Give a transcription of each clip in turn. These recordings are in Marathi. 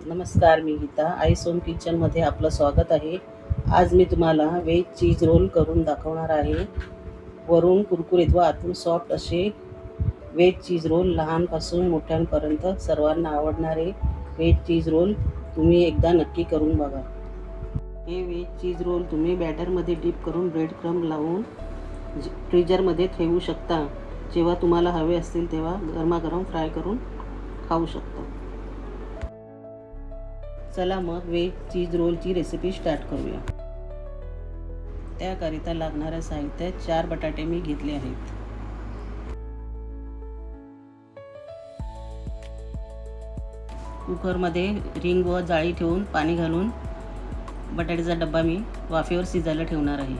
नमस्कार, मी गीता. आईस होम किचनमध्ये आपलं स्वागत आहे. आज मी तुम्हाला व्हेज चीज रोल करून दाखवणार आहे. वरून कुरकुरीत व आतून सॉफ्ट असे व्हेज चीज रोल, लहानपासून मोठ्यांपर्यंत सर्वांना आवडणारे व्हेज चीज रोल तुम्ही एकदा नक्की करून बघा. हे व्हेज चीज रोल तुम्ही बॅटरमध्ये डीप करून ब्रेड क्रम्ब लावून फ्रीजरमध्ये ठेवू शकता. जेव्हा तुम्हाला हवे असतील तेव्हा गरमागरम फ्राय करून खाऊ शकता. चला मग व्हेज चीज रोलची रेसिपी स्टार्ट करूया. त्याकरिता लागणारं साहित्य 4 बटाटे मी घेतले आहेत. कुकरमध्ये रिंग व जाळी ठेवून पाणी घालून बटाट्याचा डब्बा मी वाफेवर शिजायला ठेवणार आहे.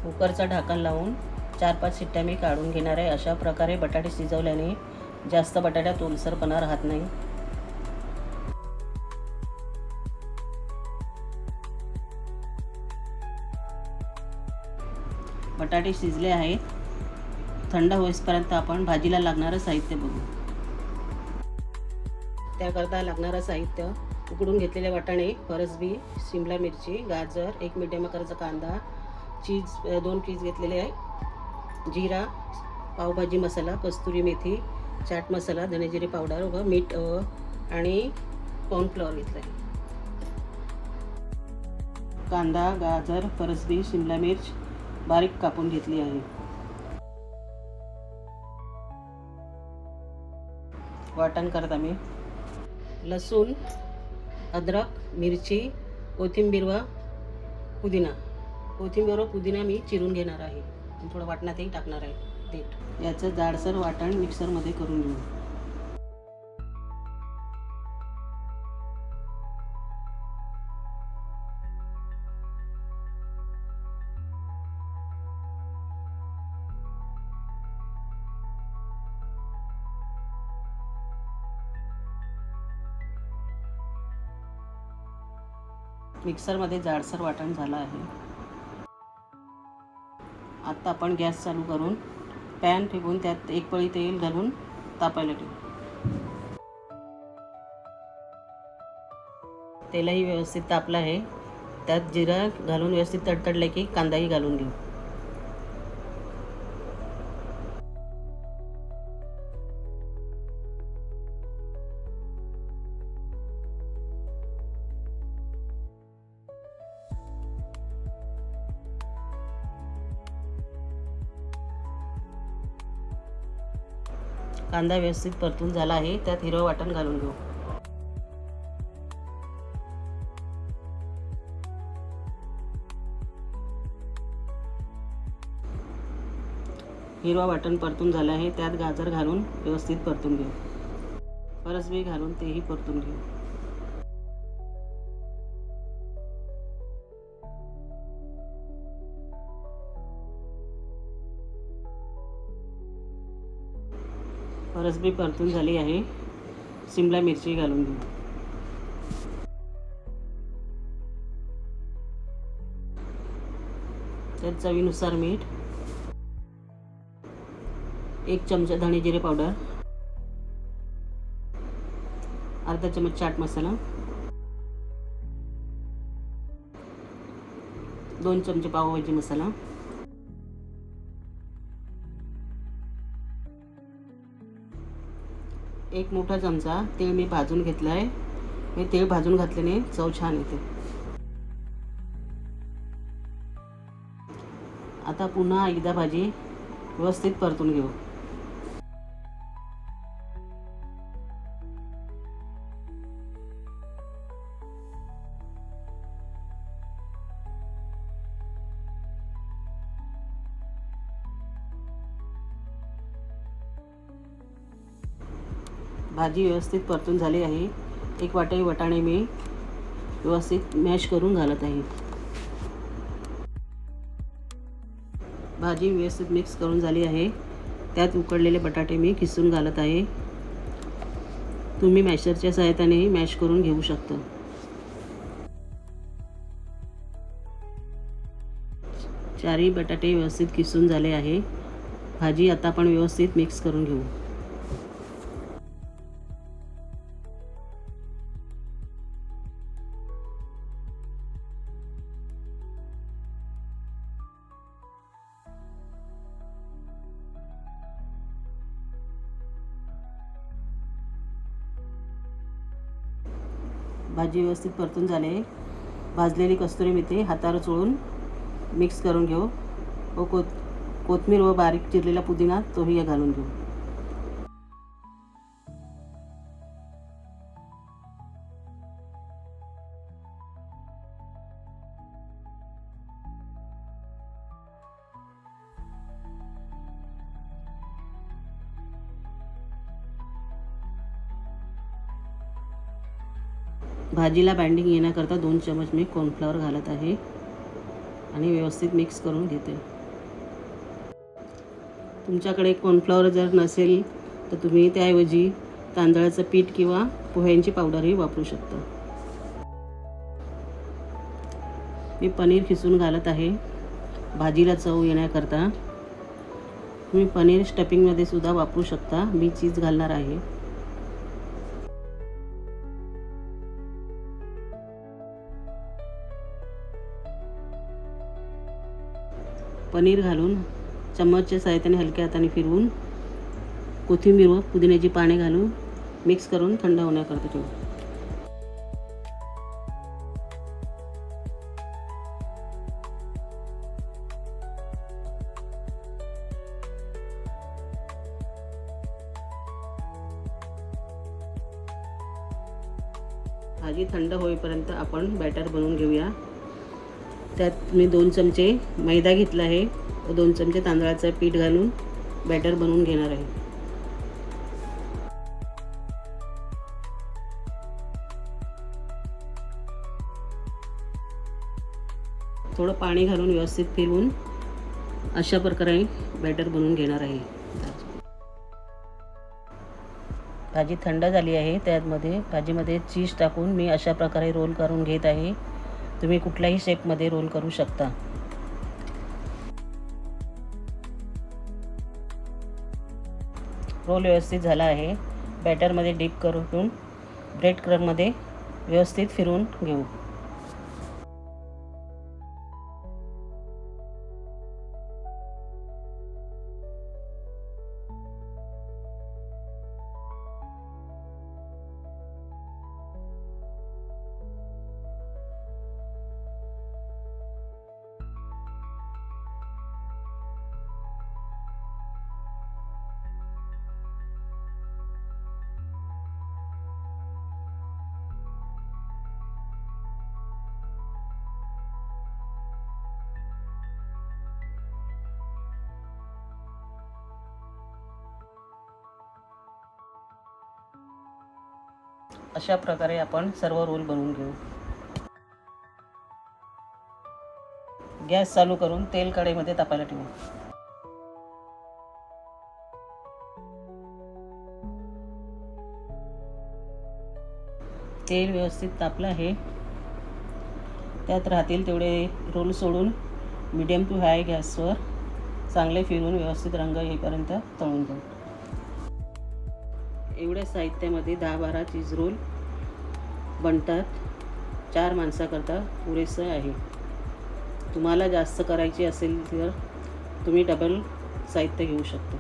कुकरचा ढक्कन लावून 4-5 शिट्ट्या मी काढून घेणार आहे. अशा प्रकारे बटाटे शिजवल्याने जास्त बटाट्यात ओलसरपणा राहत नाही. बटाटे शिजले आहेत. थंड होईपर्यंत आपण भाजीला लागणारं साहित्य बघू. त्याकरता लागणारं साहित्य: उकडून घेतलेले वाटाणे, फरसबी, शिमला मिरची, गाजर, 1 मीडियम आकाराचा कांदा, चीज 2 चीज घेतलेले आहे, जिरा, पावभाजी मसाला, कस्तुरी मेथी, चाट मसाला, धने-जिरे पावडर व मीठ आणि कॉर्नफ्लॉवर घेतलं आहे. कांदा, गाजर, फरसबी, शिमला मिर्च बारीक कापून घेतली आहे. वाटण करता मी लसूण, अद्रक, मिरची, कोथिंबीर व पुदिना मी चिरून घेणार आहे. थोडं वाटणातही टाकणार आहे देठ. याचं जाडसर वाटण मिक्सरमध्ये करून घेऊ. मिक्सरमध्ये जाडसर वाटण झालं आहे. आता आपण गॅस चालू करून पॅन ठेवून त्यात 1 पळी तेल घालून तापायला ठेवू. तेलही व्यवस्थित तापलं आहे. त्यात जिरा घालून व्यवस्थित तडतडले की कांदाही घालून घेऊ. कांदा व्यवस्थित परतून झाला आहे. त्यात हिरवं वाटण घालून घेऊ. हिरवा वाटण परतून झालं आहे. त्यात गाजर घालून व्यवस्थित परतून घेऊ. फरसबी घालून तेही परतून घेऊ. फरसबी परतून झाली आहे. शिमला मिरची घालून घेऊ. त्यात चवीनुसार मीठ, 1 चमचा धणे जिरे पावडर, अर्धा चमच चाट मसाला, 2 चमचे पावभाजी मसाला, 1 मोठा चमचा तेल मी भाजून घेतलं आहे. हे तेल भाजून घातल्याने चव छान येते. आता पुन्हा एकदा भाजी व्यवस्थित परतून घेऊ. भाजी व्यवस्थित परतून झाली आहे. 1 वाटी वाटाणे मी व्यवस्थित मॅश करून घालत आहे. भाजी व्यवस्थित मिक्स करून झाली आहे. त्यात उकडलेले बटाटे मी किसून घालत आहे. तुम्ही मॅशरच्या सहाय्यानेही मॅश करून घेऊ शकता. 4ही बटाटे व्यवस्थित किसून झाले आहे. भाजी आता आपण व्यवस्थित मिक्स करून घेऊ. भाजी व्यवस्थित परतून झाले. भाजलेली कस्तुरी मेथी हातावर चोळून मिक्स करून घेऊ व कोथिंबीर व बारीक चिरलेला पुदिना तोही घालून घेऊ. भाजीला बाइंडिंग येण्याकरता 2 चमच मी कॉर्नफ्लॉवर घालत आहे आणि व्यवस्थित मिक्स करून घेते. तुमच्याकडे कॉर्नफ्लॉवर जर नसेल तर तुम्ही त्याऐवजी तांदळाचं पीठ किंवा पोह्यांची पावडरही वापरू शकता. मी पनीर खिसून घालत आहे भाजीला चव येण्याकरता. तुम्ही पनीर स्टफिंगमध्ये सुद्धा वापरू शकता. मी चीज घालणार आहे. पनीर घालून चम्मचच्या सहाय्याने हलक्या हाताने फिरवून कोथिंबीर व पुदिन्याची पाने घालून मिक्स करून थंड होण्याकरता ठेवू. भाजी थंड होईपर्यंत आपण बॅटर बनवून घेऊया. त्यात मी 2 चमचे मैदा घेतला आहे व 2 चमचे तांदळाचं पीठ घालून बॅटर बनवून घेणार आहे. थोडं पाणी घालून व्यवस्थित फिरवून अशा प्रकारे बॅटर बनवून घेणार आहे. भाजी थंड झाली आहे. त्यामध्ये भाजीमध्ये चीज टाकून मी अशा प्रकारे रोल करून घेत आहे. तुम्ही कुठल्याही शेपमध्ये रोल करू शकता. रोल व्यवस्थित झाला आहे. बॅटरमध्ये डीप करून ब्रेड क्रम्बमध्ये व्यवस्थित फिरवून घेऊ. अशा प्रकारे आपण सर्व रोल बनवून घेऊ. गॅस चालू करून तेल कढईमध्ये तापायला ठेवू. तेल व्यवस्थित तापलं आहे. त्यात राहतील तेवढे रोल सोडून मीडियम टू हाय गॅसवर चांगले फिरवून व्यवस्थित रंग येईपर्यंत तळून घेऊ. एवढ्या साहित्यामध्ये 10-12 चीज रोल बनतात. 4 माणसाकरता पुरेसं आहे. तुम्हाला जास्त करायची असेल तर तुम्ही डबल साहित्य घेऊ शकता.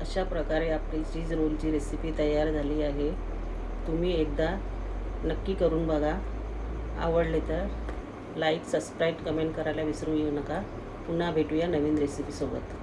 अशा प्रकारे आपली चीज रोलची रेसिपी तयार झाली आहे. तुम्ही एकदा नक्की करून बघा. आवडले तर लाईक, सबस्क्राईब, कमेंट करायला विसरू नका. पुन्हा भेटूया नवीन रेसिपीसोबत.